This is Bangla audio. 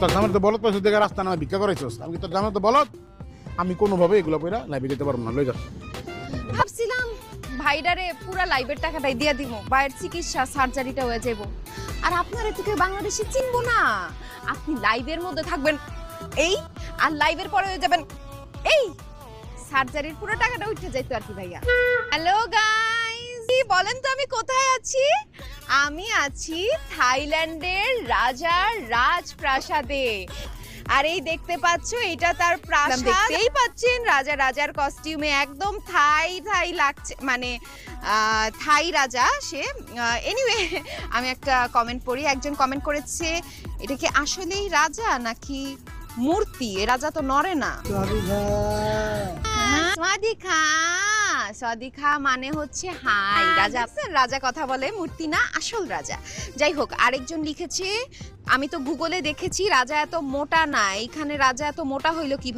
তোর জামাই তো বলত পয়সা থেকে রাস্তা নামে ভিক্ষা করাইছস, আমি তোর জামাই তো বলত, আমি কোনোভাবে এগুলো কইরা লাইভে যেতে পারবো না, লই যা। ভাবছিলাম ভাইডারে পুরা লাইভের টাকাটাই দিয়া দিব, বাইরের চিকিৎসা সার্জারিটা হয়ে যাবো। আর আপনারা তো কেউ বাংলাদেশে চিনবো না, আপনি লাইভের মধ্যে থাকবেন এই, আর লাইভের পরে হয়ে যাবেন এই, সার্জারির পুরো টাকাটা উঠে যাইতো আর কি ভাইয়া। হ্যালো গাইস, বলেন তো আমি কোথায় আছি? আমি আছি থাইল্যান্ডের রাজার রাজপ্রাসাদে। আর এই দেখতে পাচ্ছ এটা তার প্রাসাদ, দেখতেই পাচ্ছেন রাজা রাজার কস্টিউমে একদম থাই থাই লাগছে, মানে থাই রাজা সে। এনিওয়ে আমি একটা কমেন্ট পড়ি, একজন কমেন্ট করেছে এটা কি আসলেই রাজা নাকি মূর্তি, এ রাজা তো নড়ে না। সাদিকা মানে হচ্ছে হাই, রাজা রাজা কথা বলে, মূর্তি না, আসল রাজা। যাই হোক, আরেকজন লিখেছে আমি তো গুগলে দেখেছি রাজা এত মোটা না, এখানে রাজা এত মোটা হইলো কিভাবে?